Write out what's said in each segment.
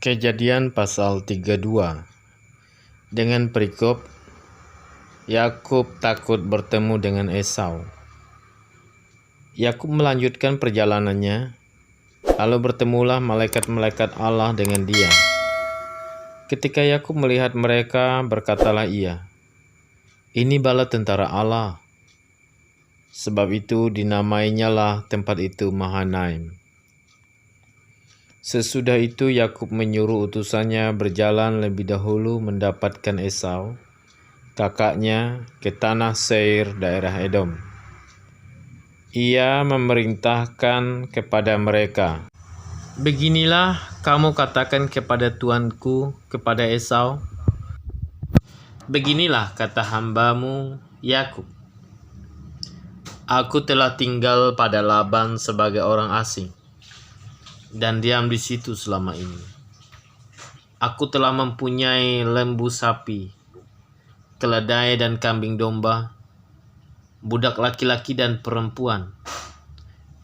Kejadian pasal 32. Dengan perikop, Yakub takut bertemu dengan Esau. Yakub melanjutkan perjalanannya, lalu bertemulah malaikat-malaikat Allah dengan dia. Ketika Yakub melihat mereka, berkatalah ia, "Ini bala tentara Allah." Sebab itu dinamainyalah tempat itu Mahanaim. Sesudah itu Yakub menyuruh utusannya berjalan lebih dahulu mendapatkan Esau, kakaknya, ke tanah Seir, daerah Edom. Ia memerintahkan kepada mereka, "Beginilah kamu katakan kepada tuanku, kepada Esau, beginilah kata hambamu Yakub, aku telah tinggal pada Laban sebagai orang asing dan diam di situ selama ini. Aku telah mempunyai lembu sapi, keledai dan kambing domba, budak laki-laki dan perempuan.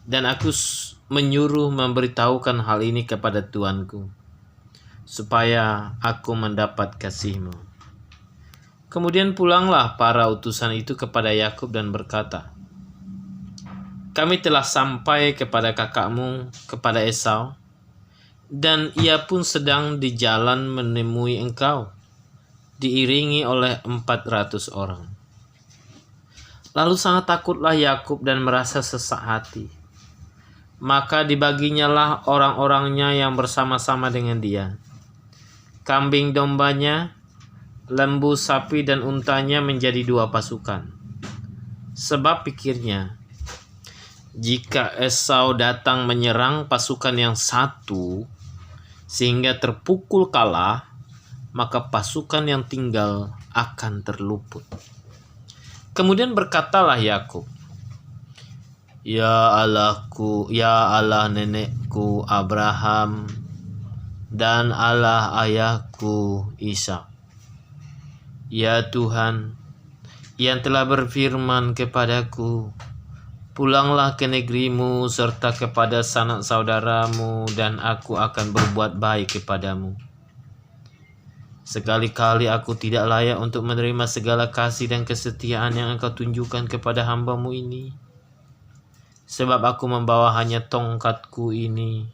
Dan aku menyuruh memberitahukan hal ini kepada tuanku, supaya aku mendapat kasihmu." Kemudian pulanglah para utusan itu kepada Yakub dan berkata, "Kami telah sampai kepada kakakmu, kepada Esau, dan ia pun sedang di jalan menemui engkau, diiringi oleh 400 orang. Lalu sangat takutlah Yakub dan merasa sesak hati. Maka dibaginyalah orang-orangnya yang bersama-sama dengan dia. Kambing dombanya, lembu sapi dan untanya menjadi 2 pasukan. Sebab pikirnya, jika Esau datang menyerang pasukan yang satu sehingga terpukul kalah, maka pasukan yang tinggal akan terluput." Kemudian berkatalah Yakub, "Ya Allahku, ya Allah nenekku Abraham dan Allah ayahku Ishak, ya Tuhan yang telah berfirman kepadaku, pulanglah ke negerimu serta kepada sanak saudaramu, dan aku akan berbuat baik kepadamu. Sekali-kali aku tidak layak untuk menerima segala kasih dan kesetiaan yang engkau tunjukkan kepada hambamu ini. Sebab aku membawa hanya tongkatku ini,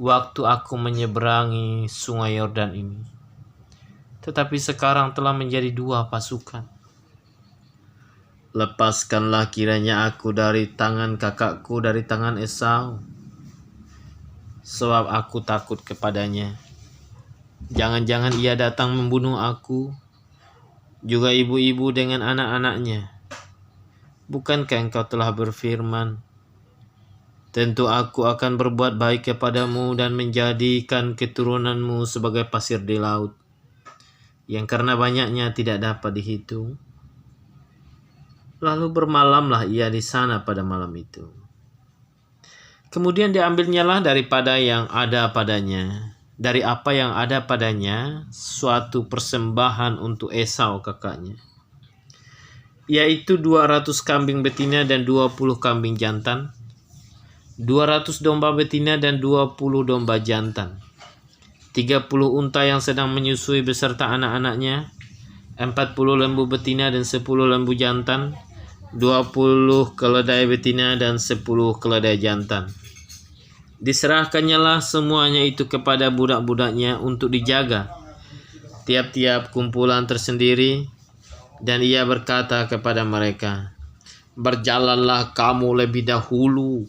waktu aku menyeberangi sungai Yordan ini. Tetapi sekarang telah menjadi 2 pasukan. Lepaskanlah kiranya aku dari tangan kakakku, dari tangan Esau, sebab aku takut kepadanya. Jangan-jangan ia datang membunuh aku, juga ibu-ibu dengan anak-anaknya. Bukankah engkau telah berfirman, tentu aku akan berbuat baik kepadamu dan menjadikan keturunanmu sebagai pasir di laut, yang karena banyaknya tidak dapat dihitung?" Lalu bermalamlah ia di sana pada malam itu. Kemudian diambilnyalah daripada yang ada padanya, dari apa yang ada padanya, suatu persembahan untuk Esau kakaknya, yaitu 200 kambing betina dan 20 kambing jantan, 200 domba betina dan 20 domba jantan, 30 unta yang sedang menyusui beserta anak-anaknya, 40 lembu betina dan 10 lembu jantan, 20 keledai betina dan 10 keledai jantan. Diserahkannyalah semuanya itu kepada budak-budaknya untuk dijaga tiap-tiap kumpulan tersendiri, dan ia berkata kepada mereka, "Berjalanlah kamu lebih dahulu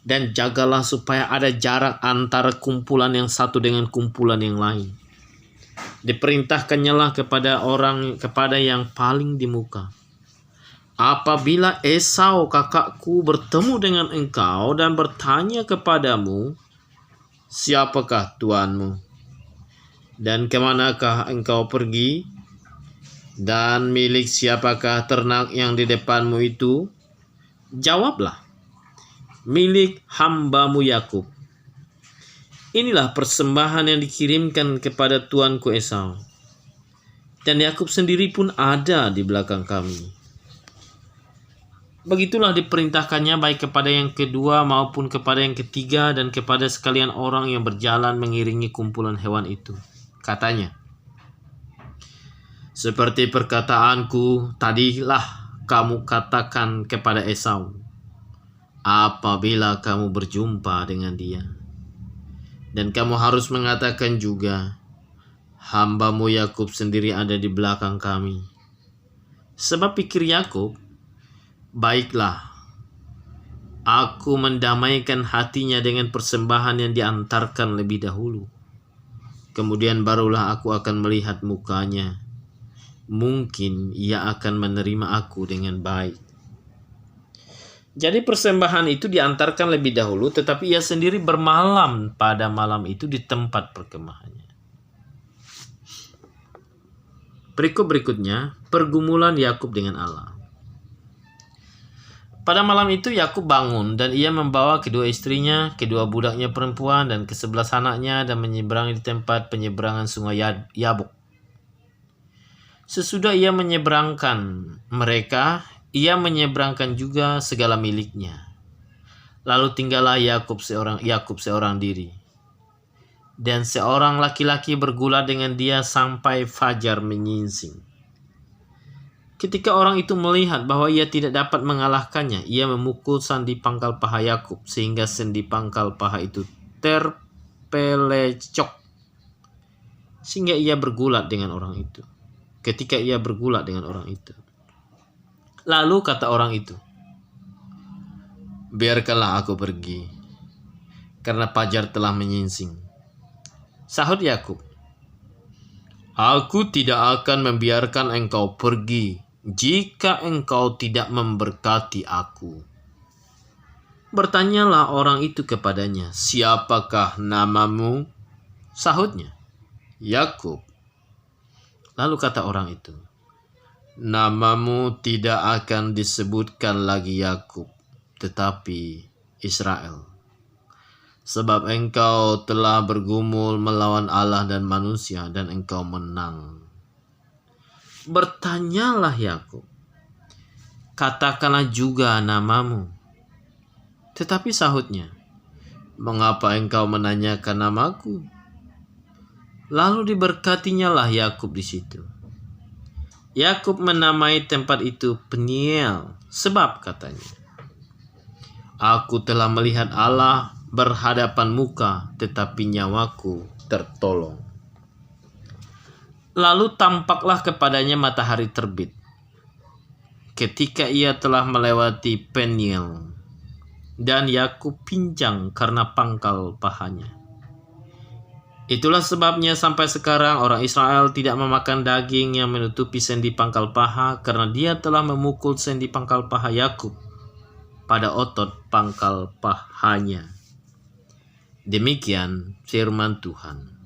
dan jagalah supaya ada jarak antara kumpulan yang satu dengan kumpulan yang lain." Diperintahkannyalah kepada yang paling di muka, "Apabila Esau kakakku bertemu dengan engkau dan bertanya kepadamu, 'Siapakah tuanmu? Dan kemanakah engkau pergi? Dan milik siapakah ternak yang di depanmu itu?' Jawablah, 'Milik hambamu Yakub.' Inilah persembahan yang dikirimkan kepada tuanku Esau. Dan Yakub sendiri pun ada di belakang kami." Begitulah diperintahkannya baik kepada yang kedua maupun kepada yang ketiga dan kepada sekalian orang yang berjalan mengiringi kumpulan hewan itu. Katanya, seperti perkataanku tadilah kamu katakan kepada Esau, apabila kamu berjumpa dengan dia. Dan kamu harus mengatakan juga, hambamu Yakub sendiri ada di belakang kami. Sebab pikir Yakub, baiklah, aku mendamaikan hatinya dengan persembahan yang diantarkan lebih dahulu. Kemudian barulah aku akan melihat mukanya. Mungkin ia akan menerima aku dengan baik. Jadi persembahan itu diantarkan lebih dahulu, tetapi ia sendiri bermalam pada malam itu di tempat perkemahannya. Berikutnya, pergumulan Yakub dengan Allah. Pada malam itu Yakub bangun dan ia membawa kedua istrinya, kedua budaknya perempuan dan ke-11 anaknya dan menyeberangi di tempat penyeberangan sungai Yabok. Sesudah ia menyeberangkan mereka, ia menyeberangkan juga segala miliknya. Lalu tinggallah Yakub seorang diri. Dan seorang laki-laki bergulat dengan dia sampai fajar menyingsing. Ketika orang itu melihat bahwa ia tidak dapat mengalahkannya, ia memukul sandi pangkal paha Yakub sehingga sendi pangkal paha itu terpelecok. Sehingga ia bergulat dengan orang itu. Ketika ia bergulat dengan orang itu. Lalu kata orang itu, biarkanlah aku pergi, karena fajar telah menyingsing. Sahut Yakub, aku tidak akan membiarkan engkau pergi jika engkau tidak memberkati aku. Bertanyalah orang itu kepadanya, siapakah namamu? Sahutnya, Yakub. Lalu kata orang itu, namamu tidak akan disebutkan lagi Yakub, tetapi Israel. Sebab engkau telah bergumul melawan Allah dan manusia dan engkau menang. Bertanyalah Yakub, katakanlah juga namamu. Tetapi sahutnya, mengapa engkau menanyakan namaku? Lalu diberkatinya lah Yakub di situ. Yakub menamai tempat itu Peniel, sebab katanya, aku telah melihat Allah berhadapan muka, tetapi nyawaku tertolong. Lalu tampaklah kepadanya matahari terbit, ketika ia telah melewati Peniel, dan Yakub pincang karena pangkal pahanya. Itulah sebabnya sampai sekarang orang Israel tidak memakan daging yang menutupi sendi pangkal paha, karena dia telah memukul sendi pangkal paha Yakub pada otot pangkal pahanya. Demikian firman Tuhan.